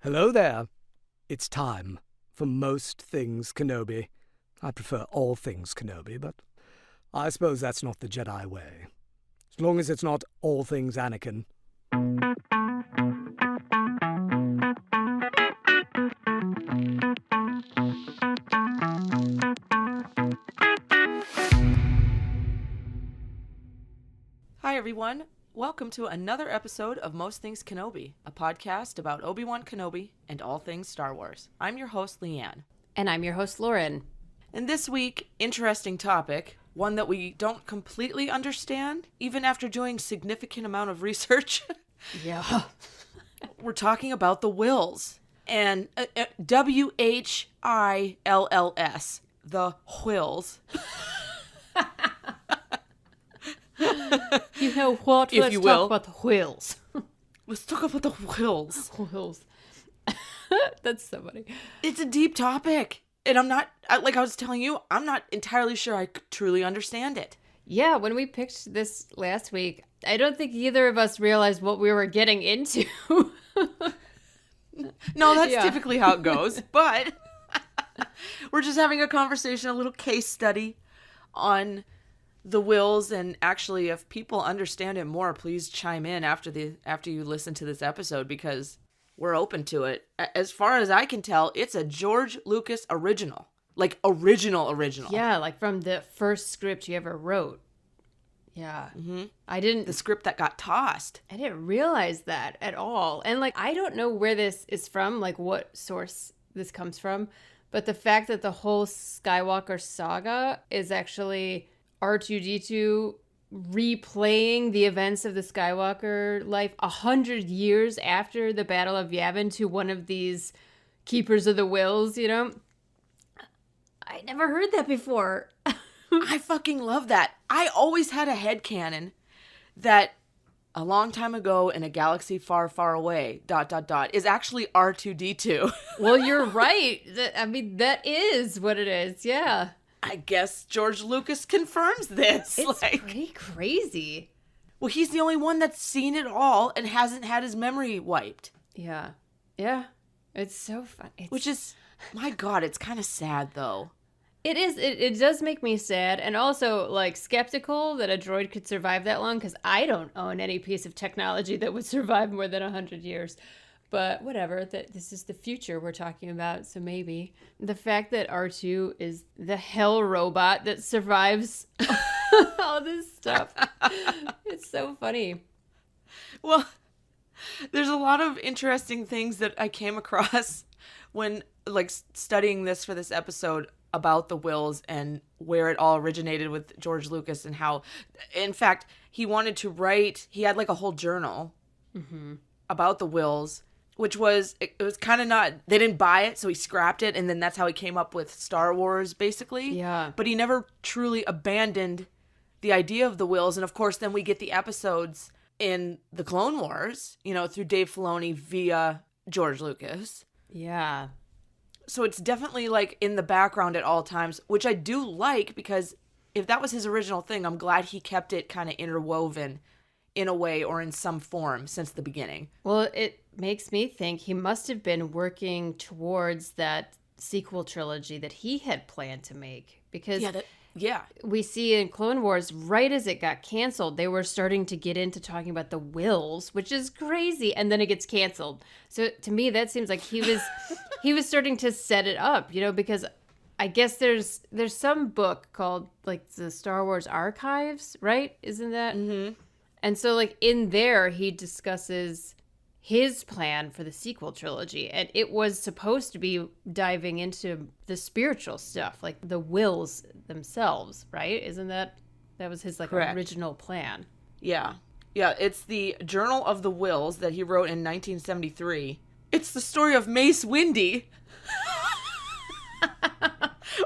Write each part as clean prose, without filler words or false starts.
Hello there. It's time for most things Kenobi. I prefer all things Kenobi, but I suppose that's not the Jedi way. As long as it's not all things Anakin. Hi, everyone. Welcome to another episode of Most Things Kenobi, a podcast about Obi-Wan Kenobi and all things Star Wars. I'm your host, Leanne. And I'm your host, Lauren. And this week, interesting topic, one that we don't completely understand, even after doing significant amount of research. Yeah. We're talking about the Whills. And W-H-I-L-L-S, the Whills. You know what? If Let's you talk will. about the Whills. Let's talk about the Whills. Whills. That's so funny. It's a deep topic. And I'm not, like I was telling you, I'm not entirely sure I truly understand it. Yeah, when we picked this last week, I don't think either of us realized what we were getting into. No, that's Yeah. typically how it goes. But we're just having a conversation, a little case study on the Whills. And actually, if people understand it more, please chime in after you listen to this episode, because we're open to it. As far as I can tell, it's a George Lucas original. Like original. Yeah, like from the first script you ever wrote. Yeah. Mm-hmm. I didn't The script that got tossed. realize that at all. And like, I don't know where this is from, like what source this comes from, but the fact that the whole Skywalker saga is actually R2-D2 replaying the events of the Skywalker life 100 years after the Battle of Yavin to one of these keepers of the Whills, you know? I never heard that before. I fucking love that. I always had a headcanon that a long time ago in a galaxy far, far away, ... is actually R2-D2. Well, you're right. That is what it is. Yeah. I guess George Lucas confirms this. It's pretty crazy. Well, he's the only one that's seen it all and hasn't had his memory wiped. Yeah. Yeah. It's so fun. Which is, my God, it's kind of sad, though. It is. It does make me sad and also, like, skeptical that a droid could survive that long, because I don't own any piece of technology that would survive more than 100 years. But whatever, this is the future we're talking about, so maybe. The fact that R2 is the hell robot that survives all this stuff. It's so funny. Well, there's a lot of interesting things that I came across when, like, studying this for this episode about the Whills and where it all originated with George Lucas, and how, in fact, he wanted to write, he had like a whole journal about the Whills, which was, it was kind of not, they didn't buy it, so he scrapped it, and then that's how he came up with Star Wars, basically. Yeah. But he never truly abandoned the idea of the Whills, and of course then we get the episodes in the Clone Wars, you know, through Dave Filoni via George Lucas. Yeah. So it's definitely like in the background at all times, which I do like, because if that was his original thing, I'm glad he kept it kind of interwoven in a way or in some form since the beginning. Well, it makes me think he must have been working towards that sequel trilogy that he had planned to make, because we see in Clone Wars, right as it got canceled, they were starting to get into talking about the Whills, which is crazy, and then it gets canceled. So to me, that seems like he was starting to set it up, you know, because I guess there's some book called like the Star Wars Archives, right? Isn't that? Mm-hmm. And so like in there, he discusses his plan for the sequel trilogy, and it was supposed to be diving into the spiritual stuff, like the Whills themselves, right? Isn't that was his like Correct. original plan? Yeah. It's the Journal of the Whills that he wrote in 1973. It's the story of Mace Windy,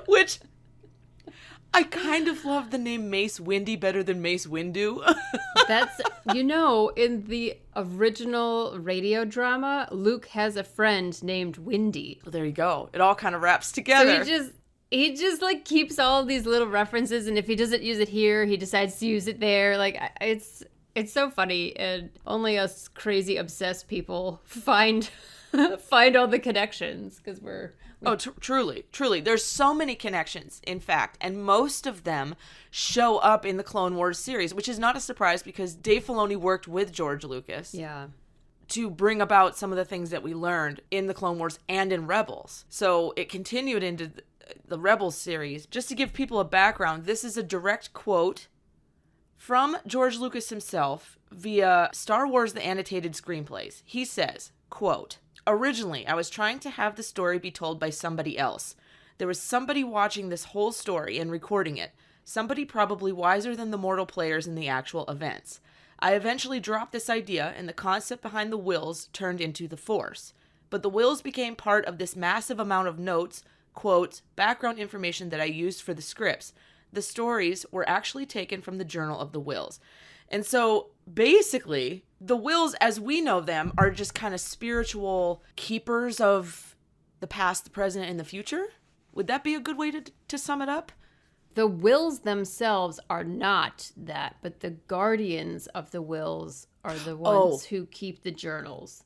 which I kind of love the name Mace Windy better than Mace Windu. That's, you know, in the original radio drama, Luke has a friend named Windy. Well, there you go. It all kind of wraps together. So he just like keeps all of these little references, and if he doesn't use it here, he decides to use it there. Like, it's so funny, and only us crazy obsessed people find find all the connections because we're truly. There's so many connections, in fact, and most of them show up in the Clone Wars series, which is not a surprise because Dave Filoni worked with George Lucas. Yeah. To bring about some of the things that we learned in the Clone Wars and in Rebels. So it continued into the Rebels series. Just to give people a background, this is a direct quote from George Lucas himself via Star Wars The Annotated Screenplays. He says, quote, "Originally, I was trying to have the story be told by somebody else. There was somebody watching this whole story and recording it. Somebody probably wiser than the mortal players in the actual events. I eventually dropped this idea, and the concept behind the Whills turned into the Force. But the Whills became part of this massive amount of notes, quotes, background information that I used for the scripts. The stories were actually taken from the Journal of the Whills." And so, basically, the Whills, as we know them, are just kind of spiritual keepers of the past, the present, and the future? Would that be a good way to sum it up? The Whills themselves are not that, but the guardians of the Whills are the ones who keep the journals.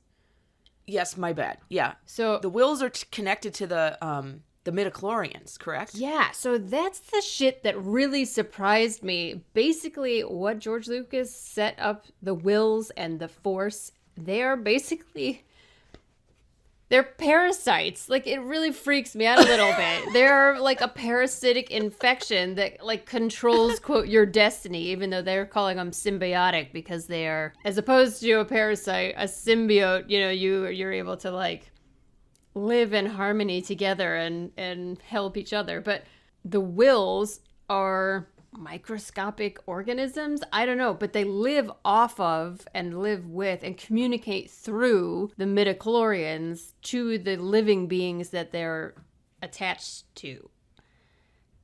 Yes, my bad. Yeah. So the Whills are connected to the Midi-chlorians, correct? Yeah, so that's the shit that really surprised me. Basically, what George Lucas set up the Whills and the Force, they're parasites. Like, it really freaks me out a little bit. They're like a parasitic infection that like controls, quote, your destiny, even though they're calling them symbiotic because they are, as opposed to a parasite, a symbiote, you know, you're able to like live in harmony together and help each other. But the Whills are microscopic organisms, I don't know, but they live off of and live with and communicate through the Midi-chlorians to the living beings that they're attached to.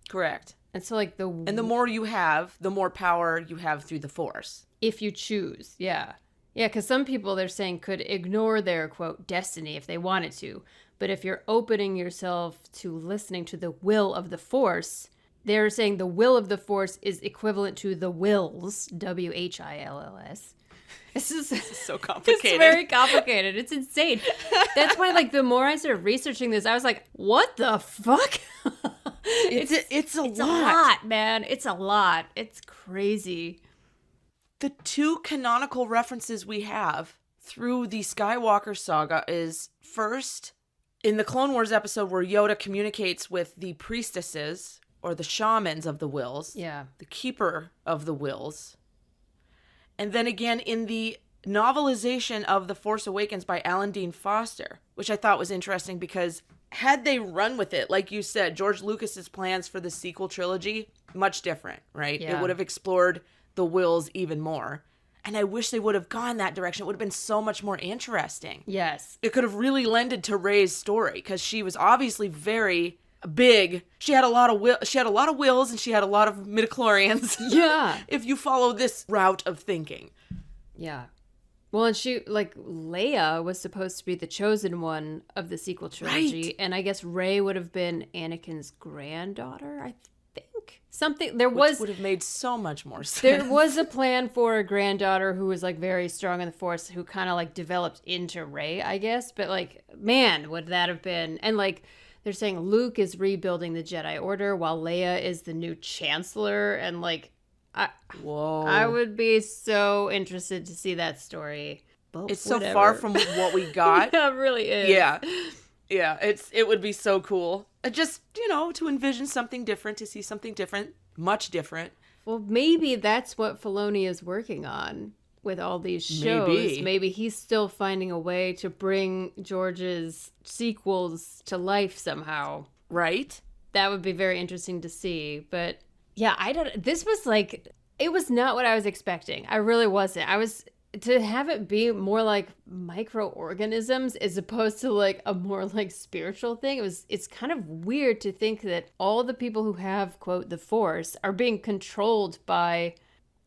Correct. And so like the more you have, the more power you have through the Force. If you choose, yeah. Yeah, because some people, they're saying, could ignore their, quote, destiny if they wanted to. But if you're opening yourself to listening to the will of the Force, they're saying the will of the Force is equivalent to the Whills, Whills. This is so complicated. It's very complicated. It's insane. That's why, like, the more I started researching this, I was like, what the fuck? It's a lot, man. It's a lot. It's crazy. The two canonical references we have through the Skywalker saga is first in the Clone Wars episode where Yoda communicates with the priestesses or the shamans of the Whills. Yeah. The keeper of the Whills. And then again in the novelization of The Force Awakens by Alan Dean Foster, which I thought was interesting because had they run with it, like you said, George Lucas's plans for the sequel trilogy, much different, right? Yeah. It would have explored the Whills even more. And I wish they would have gone that direction. It would have been so much more interesting. Yes. It could have really lended to Rey's story because she was obviously very big. She had a lot of Whills and she had a lot of Midi-chlorians. Yeah. If you follow this route of thinking. Yeah. Well, and she, like, Leia was supposed to be the chosen one of the sequel trilogy. Right. And I guess Rey would have been Anakin's granddaughter, I think. Something, Which would have made so much more sense. There was a plan for a granddaughter who was, like, very strong in the Force, who kind of, like, developed into Rey, I guess. But, like, man, would that have been... And, like, they're saying Luke is rebuilding the Jedi Order while Leia is the new Chancellor. And, like, I would be so interested to see that story. But it's whatever. so far from what we got. It really is. Yeah, it would be so cool. Just, to envision something different, to see something different, much different. Well, maybe that's what Filoni is working on with all these shows. Maybe he's still finding a way to bring George's sequels to life somehow. Right? That would be very interesting to see. But yeah, this was like, it was not what I was expecting. I really wasn't. To have it be more like microorganisms as opposed to like a more like spiritual thing, it's kind of weird to think that all the people who have, quote, the Force are being controlled by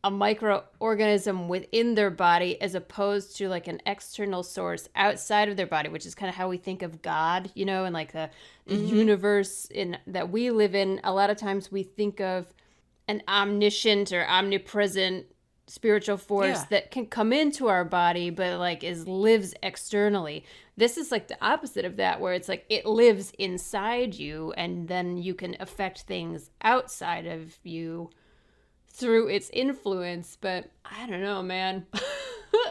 a microorganism within their body as opposed to like an external source outside of their body, which is kind of how we think of God, and like the universe that we live in. A lot of times we think of an omniscient or omnipresent spiritual force that can come into our body, but like lives externally. This is like the opposite of that, where it's like it lives inside you, and then you can affect things outside of you through its influence. But I don't know, man.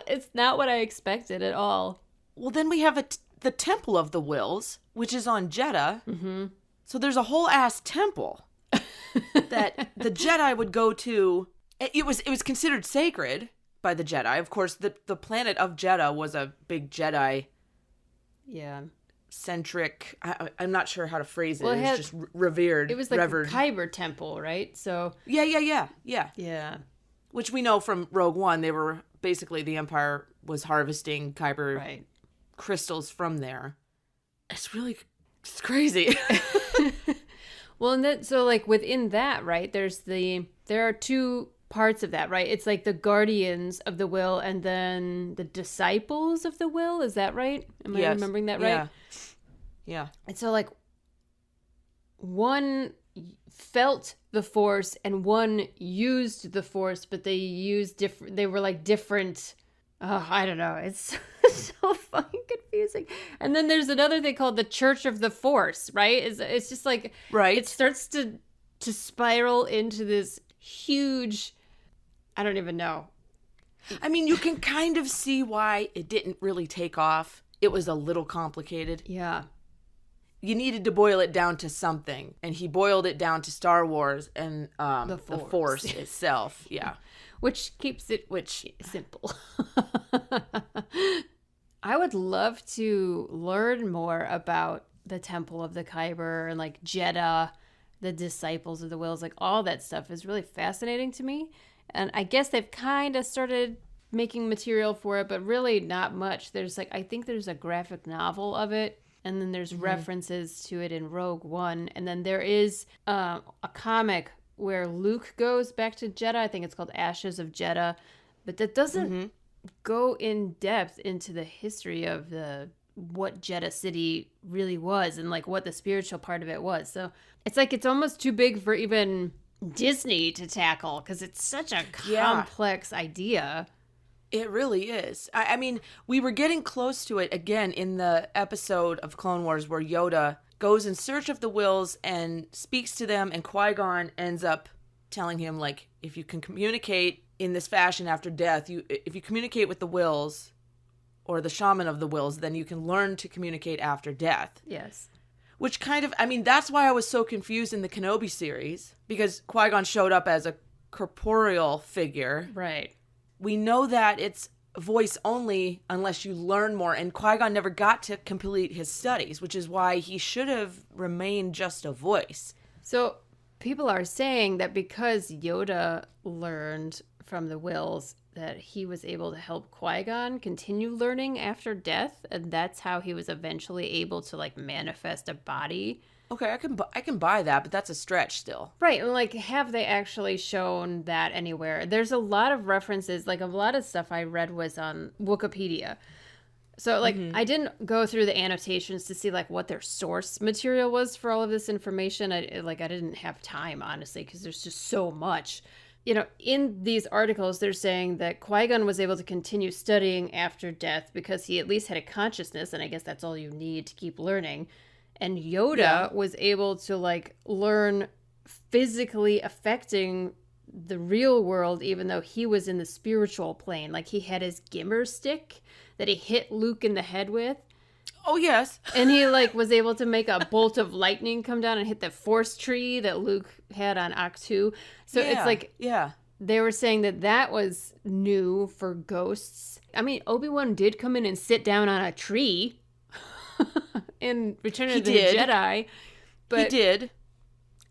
It's not what I expected at all. Well, then we have the Temple of the Whills, which is on Jedha. Mm-hmm. So there's a whole ass temple that the Jedi would go to. It was considered sacred by the Jedi. Of course, the planet of Jedha was a big Jedi centric. I'm not sure how to phrase it. Well, it was just revered. It was like revered. The Kyber temple, right? So yeah. Which we know from Rogue One, they were basically, the Empire was harvesting Kyber crystals from there. It's crazy. Well, and then so like within that, right? There are two parts of that, right? It's like the guardians of the will and then the disciples of the will. Is that right? Am I remembering that right? Yeah. And so like one felt the force and one used the force, but they used different. They were like different. Oh, I don't know. It's so fucking confusing. And then there's another thing called the Church of the Force, right? It's just like it starts to spiral into this huge. I don't even know. I mean, you can kind of see why it didn't really take off. It was a little complicated. Yeah. You needed to boil it down to something, and he boiled it down to Star Wars and the Force itself. Yeah. Which keeps it simple. I would love to learn more about the Temple of the Kyber and like Jedha, the disciples of the Whills, like all that stuff is really fascinating to me. And I guess they've kind of started making material for it, but really not much. I think there's a graphic novel of it, and then there's references to it in Rogue One. And then there is a comic where Luke goes back to Jedha. I think it's called Ashes of Jedha. But that doesn't go in depth into the history of what Jedha City really was and like what the spiritual part of it was. So it's like it's almost too big for even Disney to tackle because it's such a complex idea. It really is. I mean, we were getting close to it again in the episode of Clone Wars where Yoda goes in search of the Whills and speaks to them, and Qui-Gon ends up telling him, like, if you can communicate in this fashion after death, if you communicate with the Whills or the shaman of the Whills, then you can learn to communicate after death. Yes. Which kind of, I mean, that's why I was so confused in the Kenobi series, because Qui-Gon showed up as a corporeal figure. Right. We know that it's voice only unless you learn more, and Qui-Gon never got to complete his studies, which is why he should have remained just a voice. So people are saying that because Yoda learned from the Whills, that he was able to help Qui-Gon continue learning after death, and that's how he was eventually able to like manifest a body. Okay, I can buy that, but that's a stretch still. Right, and like, have they actually shown that anywhere? There's a lot of references, like a lot of stuff I read was on Wikipedia. So like, I didn't go through the annotations to see like what their source material was for all of this information. I didn't have time, honestly, because there's just so much. You know, in these articles, they're saying that Qui-Gon was able to continue studying after death because he at least had a consciousness, and I guess that's all you need to keep learning. And Yoda was able to, like, learn physically affecting the real world, even though he was in the spiritual plane. Like, he had his Gimmer stick that he hit Luke in the head with. Oh, yes. And he, like, was able to make a bolt of lightning come down and hit the force tree that Luke had on Ahch-To. So it's like, they were saying that was new for ghosts. I mean, Obi-Wan did come in and sit down on a tree in Return of the Jedi. But he did.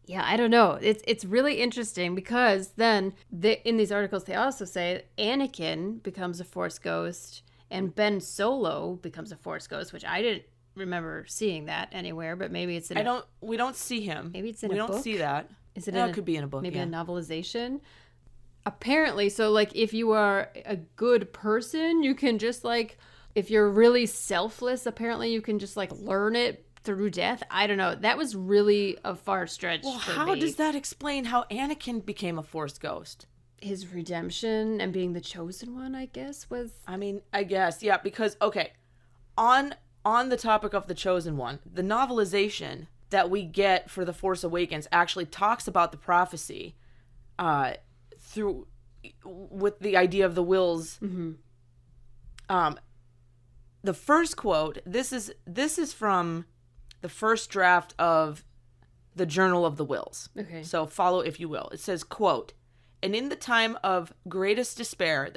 Yeah, I don't know. It's really interesting because then in these articles they also say Anakin becomes a Force ghost and Ben Solo becomes a Force ghost, which I didn't remember seeing that anywhere, but maybe it's in we don't see him. Maybe it's in a book. We don't see that. Is it it could be in a book. Maybe a novelization. Apparently, so like if you are a good person, you can just like, if you're really selfless, apparently you can just like learn it through death. I don't know. That was really a far stretch for me. How does that explain how Anakin became a Force ghost? his redemption and being the chosen one, I guess, was... I guess, yeah, because, okay, on the topic of the chosen one, the novelization that we get for The Force Awakens actually talks about the prophecy with the idea of the Whills. Mm-hmm. The first quote, this is from the first draft of the Journal of the Whills. Okay. So follow if you will. It says, quote, "And in the time of greatest despair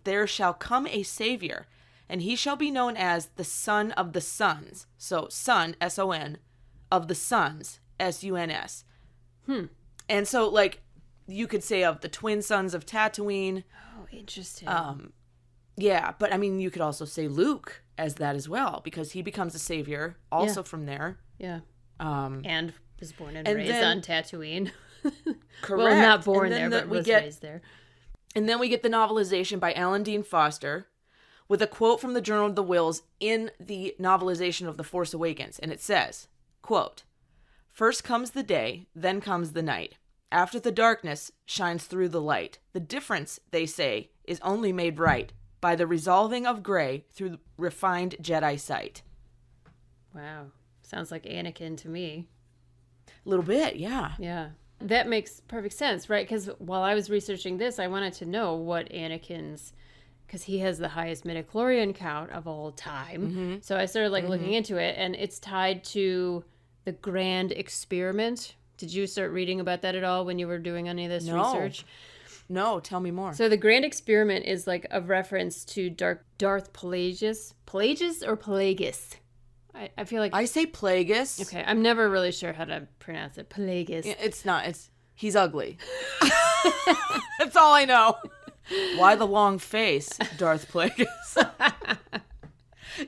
there shall come a Savior, and he shall be known as the Son of the Sons." So Son, S-O-N, of the Sons, S-U-N-S. And so, like, you could say of the twin sons of Tatooine. Oh, interesting. Yeah, but I mean, you could also say Luke as that as well, because he becomes a savior also from there. Yeah. And was born and raised then, on Tatooine. Correct. Well, not born there, but was raised there. And then we get the novelization by Alan Dean Foster with a quote from the Journal of the Whills in the novelization of The Force Awakens. And it says, quote, "First comes the day, then comes the night. After the darkness shines through the light. The difference, they say, is only made right by the resolving of gray through refined Jedi sight." Wow. Sounds like Anakin to me. A little bit, yeah. Yeah. That makes perfect sense, right? Because while I was researching this, I wanted to know what Anakin's... Because he has the highest midi-chlorian count of all time. Mm-hmm. So I started, looking into it, and it's tied to the Grand Experiment. Did you start reading about that at all when you were doing any of this research? No, tell me more. So the Grand Experiment is like a reference to Darth Plagueis. Plagueis or Plagueis? I feel like... I say Plagueis. Okay, I'm never really sure how to pronounce it. Plagueis. It's not. He's ugly. That's all I know. Why the long face, Darth Plagueis?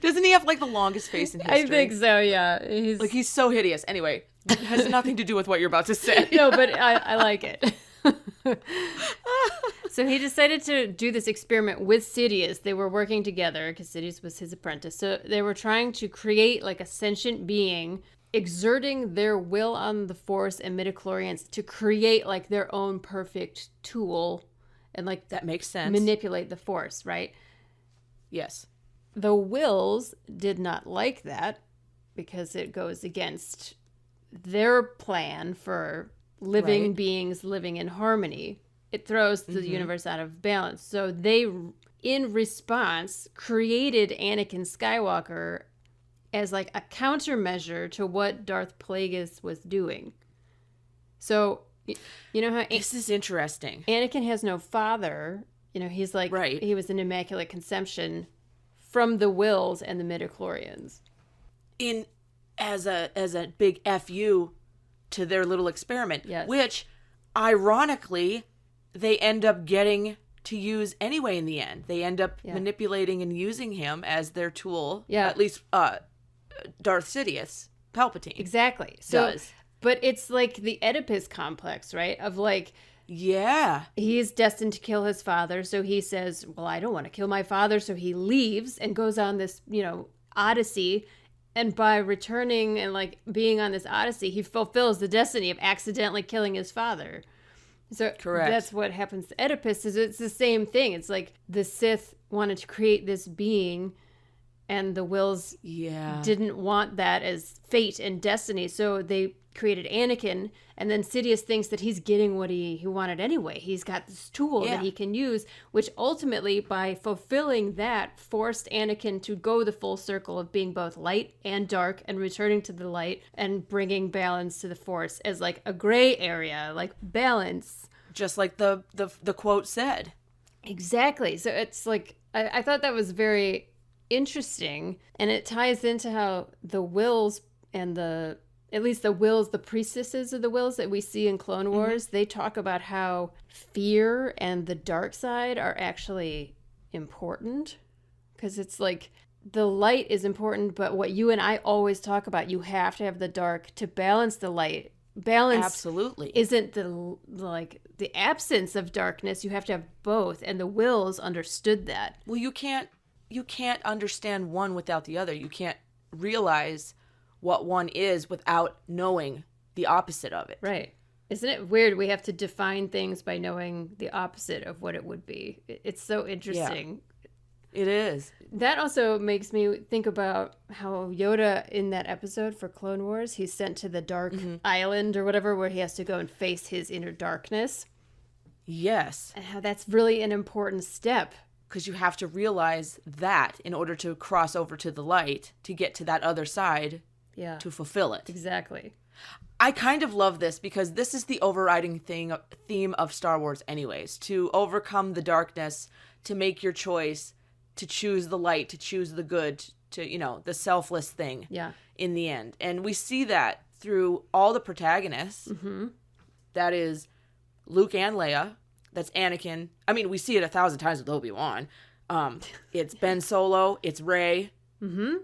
Doesn't he have the longest face in history? I think so, yeah. He's so hideous. Anyway, it has nothing to do with what you're about to say. No, but I like it. So he decided to do this experiment with Sidious. They were working together because Sidious was his apprentice. So they were trying to create a sentient being, exerting their will on the Force and midi-chlorians to create their own perfect tool and that makes sense. Manipulate the Force, right? Yes. The Whills did not like that because it goes against their plan for living beings living in harmony. It throws the universe out of balance. So they, in response, created Anakin Skywalker as a countermeasure to what Darth Plagueis was doing. So, you know how... This is interesting. Anakin has no father. He's he was an immaculate conception from the Whills and the midi-chlorians. As a big FU to their little experiment, yes. Which, ironically, they end up getting to use anyway in the end. They end up manipulating and using him as their tool. Yeah. At least Darth Sidious, Palpatine. Exactly. Does. But it's the Oedipus complex, right? Of yeah. He's destined to kill his father, so he says, well, I don't want to kill my father, so he leaves and goes on this, odyssey. And by returning and being on this odyssey, he fulfills the destiny of accidentally killing his father. So correct. That's what happens to Oedipus. It's the same thing. It's the Sith wanted to create this being, and the Whills didn't want that as fate and destiny. So they created Anakin, and then Sidious thinks that he's getting what he wanted anyway. He's got this tool that he can use, which ultimately, by fulfilling that, forced Anakin to go the full circle of being both light and dark and returning to the light and bringing balance to the Force as a gray area, balance. Just like the quote said. Exactly. So it's I thought that was very interesting, and it ties into how the Whills and at least the Whills, the priestesses of the Whills that we see in Clone Wars, they talk about how fear and the dark side are actually important. Because it's the light is important, but what you and I always talk about, you have to have the dark to balance the light. Balance absolutely isn't the absence of darkness. You have to have both, and the Whills understood that. Well, you can't understand one without the other. You can't realize what one is without knowing the opposite of it. Right. Isn't it weird we have to define things by knowing the opposite of what it would be? It's so interesting. Yeah, it is. That also makes me think about how Yoda in that episode for Clone Wars, he's sent to the dark island or whatever, where he has to go and face his inner darkness. Yes. And how that's really an important step. Because you have to realize that in order to cross over to the light, to get to that other side, to fulfill it. Exactly. I kind of love this because this is the overriding theme of Star Wars anyways. To overcome the darkness, to make your choice, to choose the light, to choose the good, to, the selfless thing in the end. And we see that through all the protagonists. Mm-hmm. That is Luke and Leia. That's Anakin. I mean, we see it 1,000 times with Obi-Wan. It's Ben Solo. It's Rey. Mm-hmm.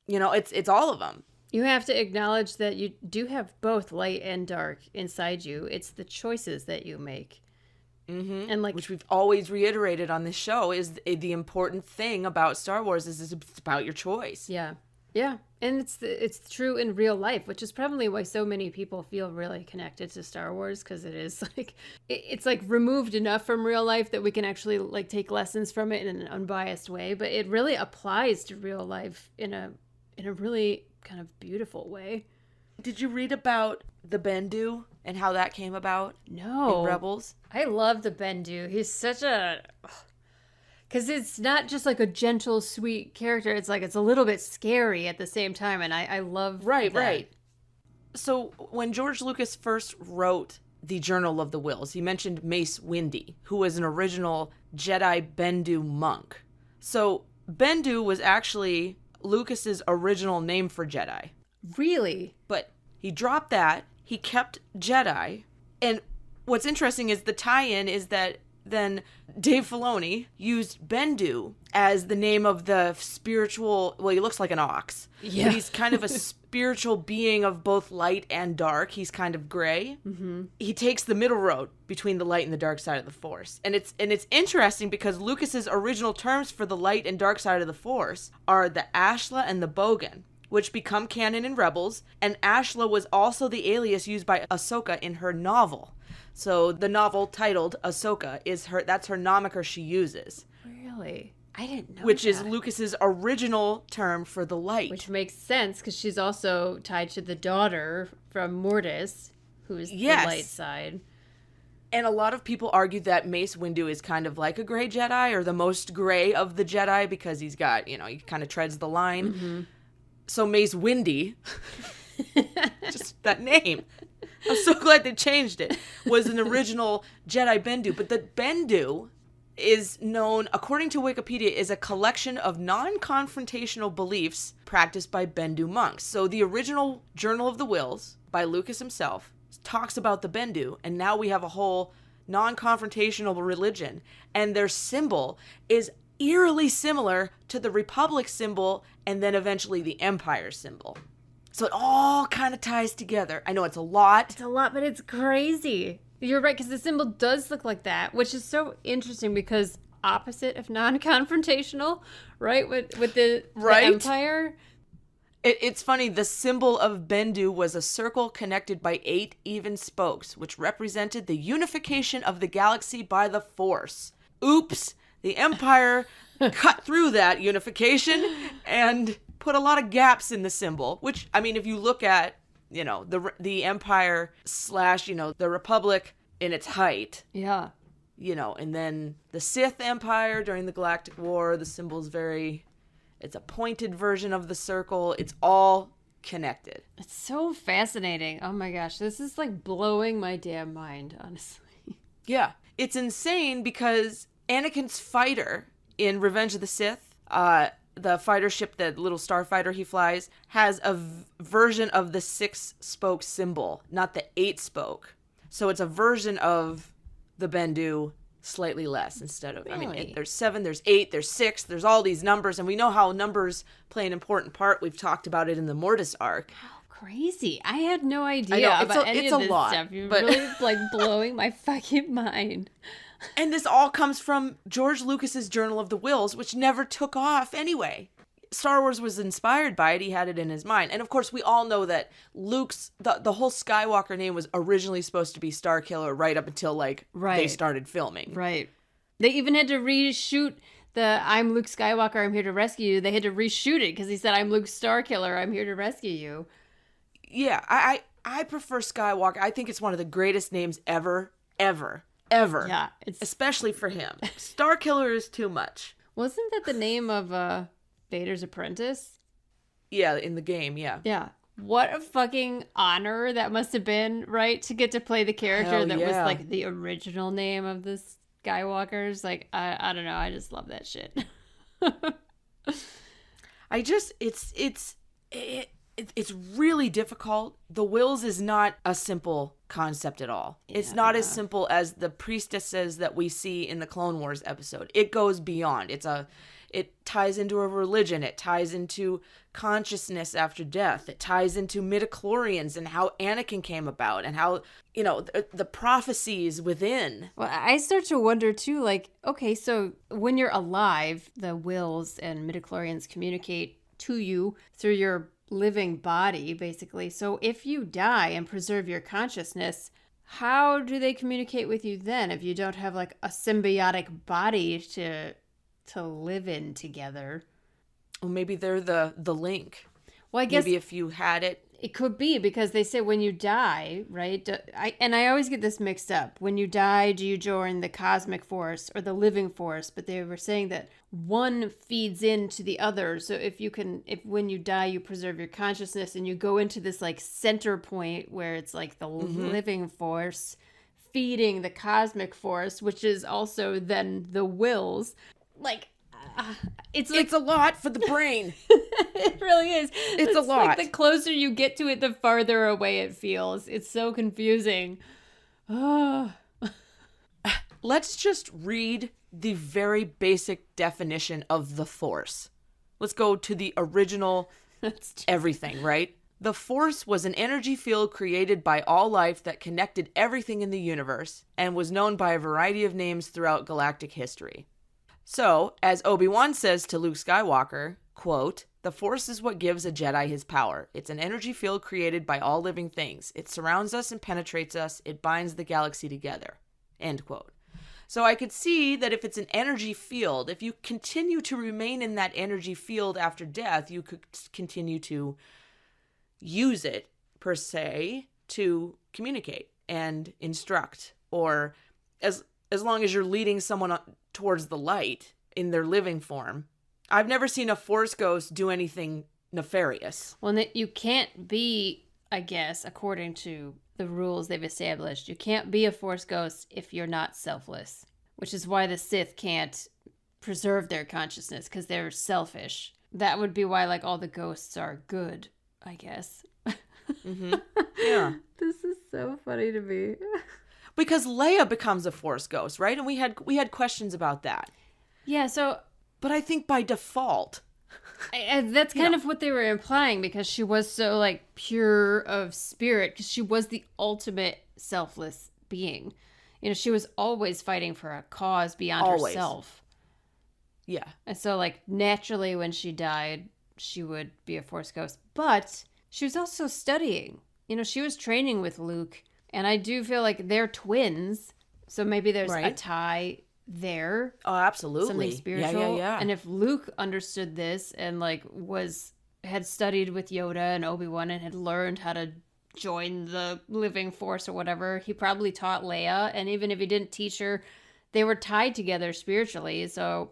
It's all of them. You have to acknowledge that you do have both light and dark inside you. It's the choices that you make. Mm-hmm. And which we've always reiterated on this show is the important thing about Star Wars is it's about your choice. Yeah. Yeah. And it's true in real life, which is probably why so many people feel really connected to Star Wars, because it is it's removed enough from real life that we can actually take lessons from it in an unbiased way. But it really applies to real life in a really kind of beautiful way. Did you read about the Bendu and how that came about? No. In Rebels? I love the Bendu. He's such a... Because it's not just a gentle, sweet character. It's it's a little bit scary at the same time, and I love that. Right. So when George Lucas first wrote the Journal of the Whills, he mentioned Mace Windu, who was an original Jedi Bendu monk. So Bendu was actually Lucas's original name for Jedi. Really? But he dropped that. He kept Jedi. And what's interesting is the tie-in is that then Dave Filoni used Bendu as the name of the spiritual... Well, he looks like an ox. Yeah. But he's kind of a spiritual being of both light and dark. He's kind of gray. Mm-hmm. He takes the middle road between the light and the dark side of the Force. And it's interesting because Lucas's original terms for the light and dark side of the Force are the Ashla and the Bogan, which become canon in Rebels. And Ashla was also the alias used by Ahsoka in her novel. So the novel titled Ahsoka that's her nomiker she uses. Really? I didn't know Which that. is Lucas's original term for the light. Which makes sense because she's also tied to the daughter from Mortis, who's the light side. And a lot of people argue that Mace Windu is kind of like a gray Jedi, or the most gray of the Jedi, because he's got, he kind of treads the line. Mm-hmm. So Mace Windy, just that name, I'm so glad they changed it, was an original Jedi Bendu. But the Bendu is known, according to Wikipedia, is a collection of non-confrontational beliefs practiced by Bendu monks. So the original Journal of the Whills by Lucas himself talks about the Bendu, and now we have a whole non-confrontational religion, and their symbol is eerily similar to the Republic symbol and then eventually the Empire symbol. So it all kind of ties together. I know it's a lot. It's a lot, but it's crazy. You're right, because the symbol does look like that, which is so interesting because opposite of non-confrontational, right? With the Empire. It's funny, the symbol of Bendu was a circle connected by 8 even spokes, which represented the unification of the galaxy by the Force. Oops, the Empire cut through that unification and put a lot of gaps in the symbol, which, I mean, if you look at, the Empire / the Republic in its height. Yeah. And then the Sith Empire during the Galactic War, the symbol's it's a pointed version of the circle. It's all connected. It's so fascinating. Oh my gosh, this is blowing my damn mind, honestly. Yeah. It's insane because Anakin's fighter in Revenge of the Sith, the fighter ship, the little starfighter he flies, has a version of the 6-spoke symbol, not the 8-spoke. So it's a version of the Bendu, slightly less instead of, really? There's 7, there's 8, there's 6, there's all these numbers, and we know how numbers play an important part. We've talked about it in the Mortis arc. How crazy. I had no idea about any of this stuff. You're really blowing my fucking mind. And this all comes from George Lucas's Journal of the Whills, which never took off anyway. Star Wars was inspired by it. He had it in his mind. And of course, we all know that Luke's, the whole Skywalker name was originally supposed to be Starkiller right up until, like, they started filming. Right. They even had to reshoot the I'm Luke Skywalker, I'm here to rescue you. They had to reshoot it because he said, I'm Luke Starkiller, I'm here to rescue you. Yeah, I prefer Skywalker. I think it's one of the greatest names ever. Yeah, especially for him. Starkiller is too much. Wasn't that the name of Vader's apprentice? Yeah, in the game, yeah. Yeah. What a fucking honor that must have been, right? To get to play the character that was like the original name of the Skywalkers. Like, I don't know. I just love that shit. It's really difficult. The Whills is not a simple concept at all. Yeah. It's not as simple as the priestesses that we see in the Clone Wars episode. It goes beyond. It ties into a religion. It ties into consciousness after death. It ties into Midi-chlorians and how Anakin came about and how, the prophecies within. Well, I start to wonder too, like, okay, so when you're alive, the Whills and Midi-chlorians communicate to you through your living body, basically. So if you die and preserve your consciousness, how do they communicate with you then if you don't have like a symbiotic body to live in together? Well, maybe they're the link. Well, I guess maybe if you had it. It could be, because they say when you die, right? I always get this mixed up. When you die, do you join the cosmic force or the living force? But they were saying that one feeds into the other. So if when you die, you preserve your consciousness and you go into this like center point where it's like the living force feeding the cosmic force, which is also then the Whills. Like, it's a lot for the brain. It really is. It's a lot. Like the closer you get to it, the farther away it feels. It's so confusing. Oh. Let's just read the very basic definition of the Force. Let's go to the original everything, right? The Force was an energy field created by all life that connected everything in the universe and was known by a variety of names throughout galactic history. So, as Obi-Wan says to Luke Skywalker, quote, "The Force is what gives a Jedi his power. It's an energy field created by all living things. It surrounds us and penetrates us. It binds the galaxy together." End quote. So I could see that if it's an energy field, if you continue to remain in that energy field after death, you could continue to use it, per se, to communicate and instruct, or as long as you're leading someone towards the light in their living form. I've never seen a Force ghost do anything nefarious. Well, you can't be, I guess, according to the rules they've established, you can't be a Force ghost if you're not selfless, which is why the Sith can't preserve their consciousness, because they're selfish. That would be why, like, all the ghosts are good, I guess. Mm-hmm. Yeah. This is so funny to me. Because Leia becomes a Force ghost, right? And we had questions about that. Yeah, so... But I think by default... that's kind of what they were implying, because she was so, like, pure of spirit, because she was the ultimate selfless being. She was always fighting for a cause beyond herself. Yeah. And so, like, naturally when she died, she would be a Force ghost. But she was also studying. She was training with Luke. And I do feel like they're twins, so maybe there's a tie there. Oh, absolutely. Something spiritual. Yeah. And if Luke understood this and like had studied with Yoda and Obi-Wan and had learned how to join the living force or whatever, he probably taught Leia. And even if he didn't teach her, they were tied together spiritually. So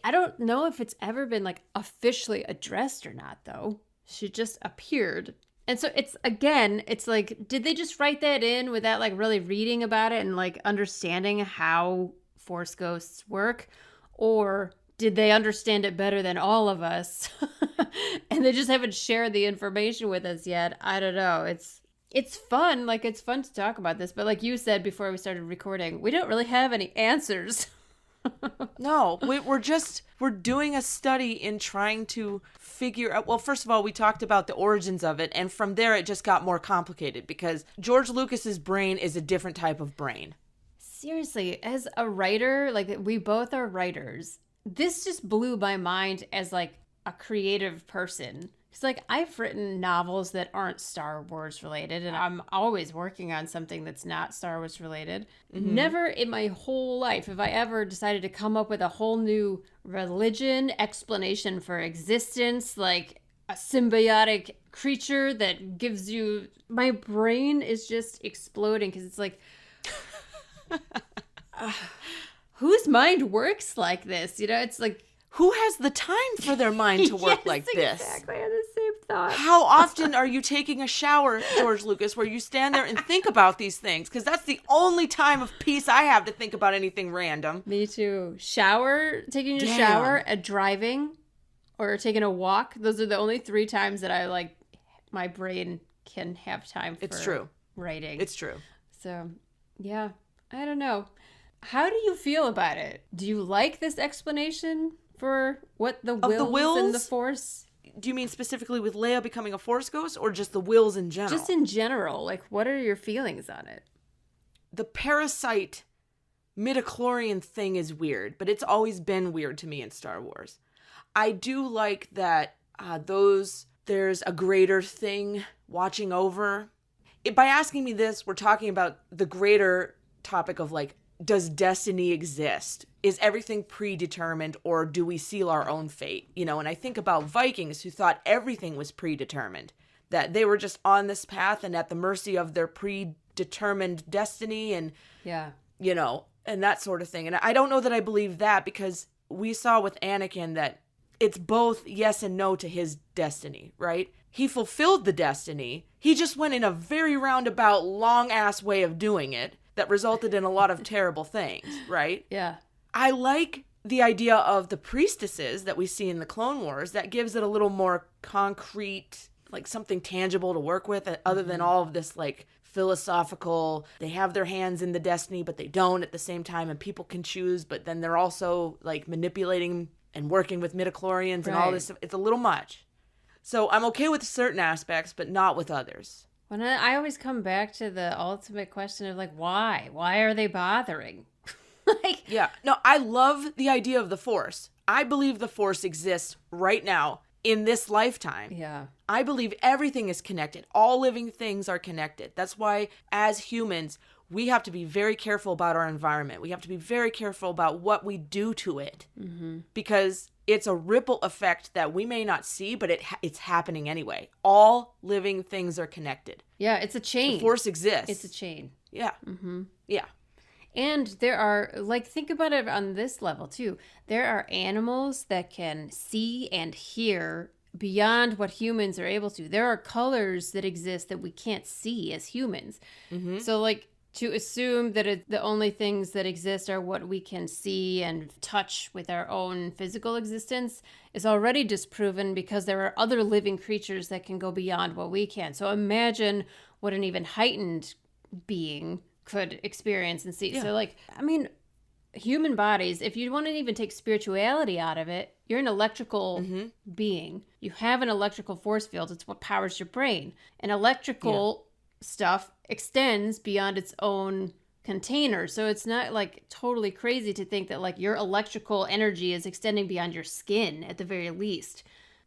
I don't know if it's ever been like officially addressed or not, though. She just appeared. And so it's like, did they just write that in without like really reading about it and like understanding how Force ghosts work? Or did they understand it better than all of us? And they just haven't shared the information with us yet. I don't know. It's fun. Like, it's fun to talk about this. But like you said before we started recording, we don't really have any answers. No, we're doing a study in trying to figure out. Well, first of all, we talked about the origins of it, and from there it just got more complicated because George Lucas's brain is a different type of brain. Seriously, as a writer, like we both are writers, this just blew my mind as like a creative person. It's like I've written novels that aren't Star Wars related, and I'm always working on something that's not Star Wars related. Mm-hmm. Never in my whole life have I ever decided to come up with a whole new religion, explanation for existence, like a symbiotic creature that gives you... My brain is just exploding because it's like... whose mind works like this? You know, it's like... Who has the time for their mind to work like this? Exactly, I had the same thought. How often are you taking a shower, George Lucas, where you stand there and think about these things? Because that's the only time of peace I have to think about anything random. Me too. Shower, taking a shower, driving, or taking a walk. Those are the only 3 times that I, like, my brain can have time for writing. It's true. So, yeah, I don't know. How do you feel about it? Do you like this explanation for what the Whills and the Force? Do you mean specifically with Leia becoming a Force ghost, or just the Whills in general? Just in general. Like, what are your feelings on it? The parasite Midi-chlorian thing is weird, but it's always been weird to me in Star Wars. I do like that there's a greater thing watching over. By asking me this, we're talking about the greater topic of, like, does destiny exist? Is everything predetermined, or do we seal our own fate? You know, and I think about Vikings who thought everything was predetermined, that they were just on this path and at the mercy of their predetermined destiny and, you know, and that sort of thing. And I don't know that I believe that, because we saw with Anakin that it's both yes and no to his destiny, right? He fulfilled the destiny. He just went in a very roundabout, long-ass way of doing it that resulted in a lot of terrible things, right? Yeah. I like the idea of the priestesses that we see in the Clone Wars. That gives it a little more concrete, like something tangible to work with, other than all of this, like, philosophical, they have their hands in the destiny, but they don't at the same time, and people can choose, but then they're also, like, manipulating and working with midi-chlorians and all this stuff. It's a little much. So I'm okay with certain aspects, but not with others. When I always come back to the ultimate question of, like, why? Why are they bothering? Like, yeah. No, I love the idea of the Force. I believe the Force exists right now in this lifetime. Yeah. I believe everything is connected. All living things are connected. That's why, as humans, we have to be very careful about our environment. We have to be very careful about what we do to it. Mm-hmm. Because it's a ripple effect that we may not see, but it's happening anyway. All living things are connected. Yeah, it's a chain. The Force exists. It's a chain. Yeah. Mm-hmm. Yeah. And there are, like, think about it on this level, too. There are animals that can see and hear beyond what humans are able to. There are colors that exist that we can't see as humans. Mm-hmm. So, like, to assume that the only things that exist are what we can see and touch with our own physical existence is already disproven, because there are other living creatures that can go beyond what we can. So imagine what an even heightened being could experience and see. Yeah. So, like, I mean, human bodies, if you want to even take spirituality out of it, you're an electrical being. You have an electrical force field. It's what powers your brain. And electrical stuff extends beyond its own container. So it's not, like, totally crazy to think that, like, your electrical energy is extending beyond your skin at the very least.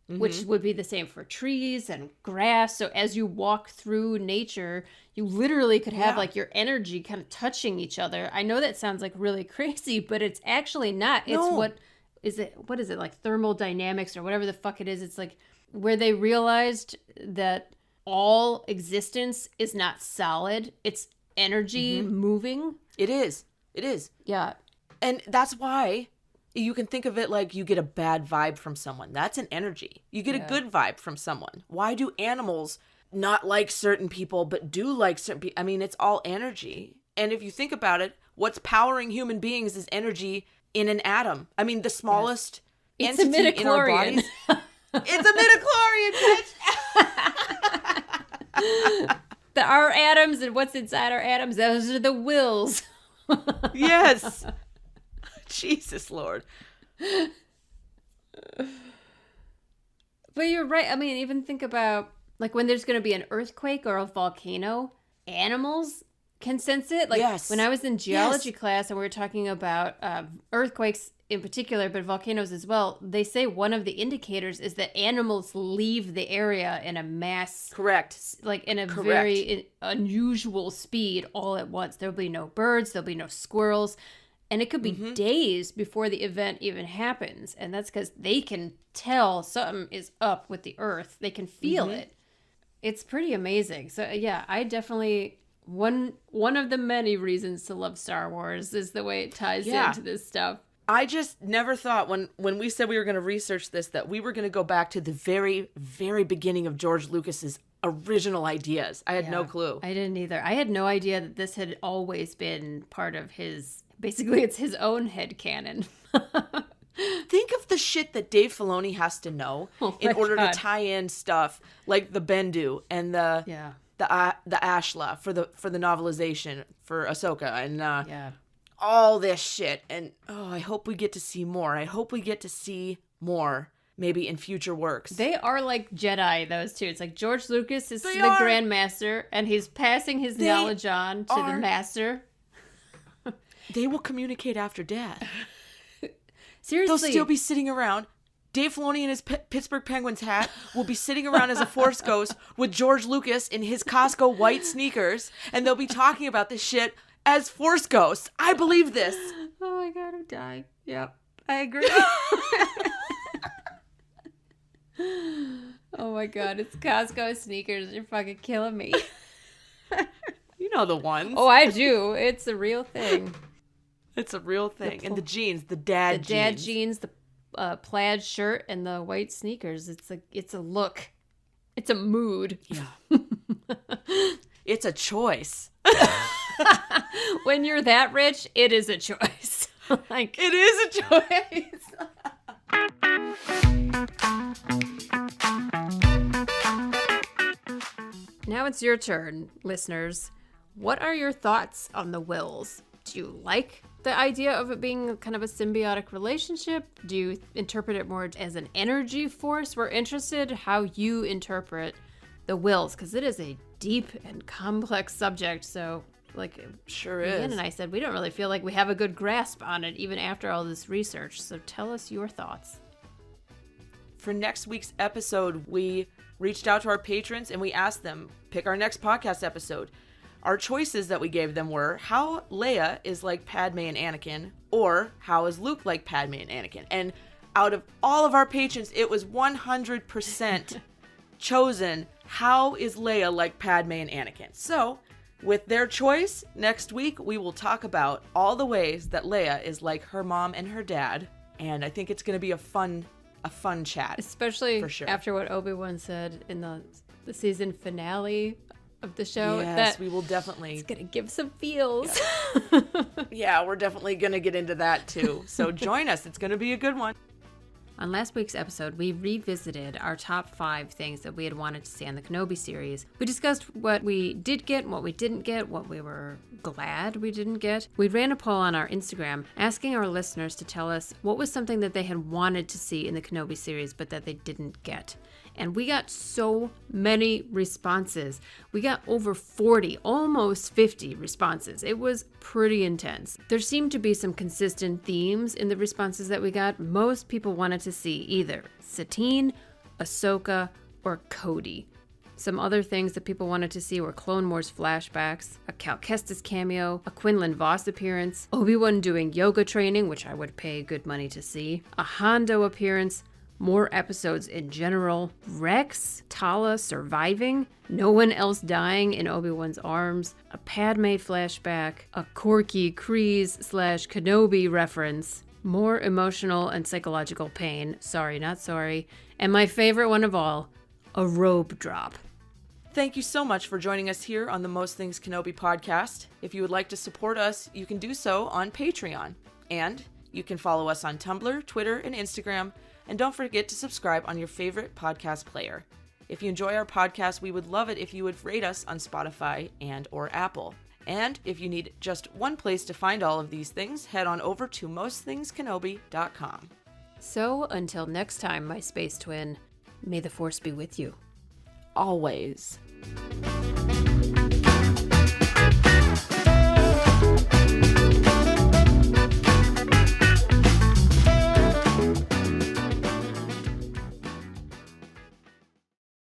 Which would be the same for trees and grass. So as you walk through nature, you literally could have like your energy kind of touching each other. I know that sounds like really crazy, but it's actually not. It's what is it like thermodynamics or whatever the fuck it is. It's like where they realized that all existence is not solid. It's energy moving. It is. Yeah. And that's why you can think of it like you get a bad vibe from someone. That's an energy. You get a good vibe from someone. Why do animals not like certain people but do like certain people? I mean, it's all energy. And if you think about it, what's powering human beings is energy in an atom. I mean, the smallest entity in our bodies. It's a midi-chlorian, bitch! Our atoms and what's inside our atoms, those are the Whills. Yes. Jesus Lord. But you're right. I mean, even think about, like, when there's going to be an earthquake or a volcano, animals can sense it. Like when I was in geology class and we were talking about earthquakes in particular, but volcanoes as well, they say one of the indicators is that animals leave the area in a mass. Correct. Like in a very unusual speed all at once. There'll be no birds, there'll be no squirrels. And it could be days before the event even happens. And that's because they can tell something is up with the earth. They can feel it. It's pretty amazing. So yeah, I definitely... One of the many reasons to love Star Wars is the way it ties into this stuff. I just never thought when we said we were going to research this that we were going to go back to the very, very beginning of George Lucas's original ideas. I had no clue. I didn't either. I had no idea that this had always been part of his... Basically, it's his own headcanon. Think of the shit that Dave Filoni has to know in order to tie in stuff like the Bendu and the Ashla for the novelization for Ahsoka and all this shit. And I hope we get to see more. I hope we get to see more maybe in future works. They are like Jedi, those two. It's like George Lucas is the Grand Master and he's passing his knowledge on to the Master. They will communicate after death. Seriously. They'll still be sitting around. Dave Filoni in his Pittsburgh Penguins hat will be sitting around as a Force ghost with George Lucas in his Costco white sneakers, and they'll be talking about this shit as Force ghosts. I believe this. Oh my God, I'm dying. Yep, I agree. Oh my God, it's Costco sneakers. You're fucking killing me. You know the ones. Oh, I do. It's a real thing. It's a real thing. And the jeans, the dad jeans. The dad jeans, the plaid shirt, and the white sneakers. It's a look. It's a mood. Yeah. It's a choice. When you're that rich, it is a choice. Like it is a choice. Now it's your turn, listeners. What are your thoughts on the Whills? Do you like the idea of it being kind of a symbiotic relationship? Do you interpret it more as an energy force? We're interested how you interpret the Whills, because it is a deep and complex subject. So, like, sure is. Ian and I said, we don't really feel like we have a good grasp on it, even after all this research. So tell us your thoughts. For next week's episode, we reached out to our patrons and we asked them, pick our next podcast episode. Our choices that we gave them were how Leia is like Padme and Anakin, or how is Luke like Padme and Anakin. And out of all of our patrons, it was 100% chosen how is Leia like Padme and Anakin. So, with their choice, next week we will talk about all the ways that Leia is like her mom and her dad. And I think it's going to be a fun chat. Especially for sure. After what Obi-Wan said in the season finale of the show. Yes, we will definitely. It's going to give some feels. Yeah, we're definitely going to get into that too. So join us. It's going to be a good one. On last week's episode, we revisited our top 5 things that we had wanted to see on the Kenobi series. We discussed what we did get, what we didn't get, what we were glad we didn't get. We ran a poll on our Instagram asking our listeners to tell us what was something that they had wanted to see in the Kenobi series but that they didn't get. And we got so many responses. We got over 40, almost 50 responses. It was pretty intense. There seemed to be some consistent themes in the responses that we got. Most people wanted to see either Satine, Ahsoka, or Cody. Some other things that people wanted to see were Clone Wars flashbacks, a Cal Kestis cameo, a Quinlan Vos appearance, Obi-Wan doing yoga training, which I would pay good money to see, a Hondo appearance, more episodes in general, Rex, Tala surviving, no one else dying in Obi-Wan's arms, a Padme flashback, a Corky Kryze / Kenobi reference, more emotional and psychological pain, sorry not sorry, and my favorite one of all, a robe drop. Thank you so much for joining us here on the Most Things Kenobi podcast. If you would like to support us, you can do so on Patreon. And you can follow us on Tumblr, Twitter, and Instagram. And don't forget to subscribe on your favorite podcast player. If you enjoy our podcast, we would love it if you would rate us on Spotify and or Apple. And if you need just one place to find all of these things, head on over to mostthingskenobi.com. So until next time, my space twin, may the Force be with you. Always.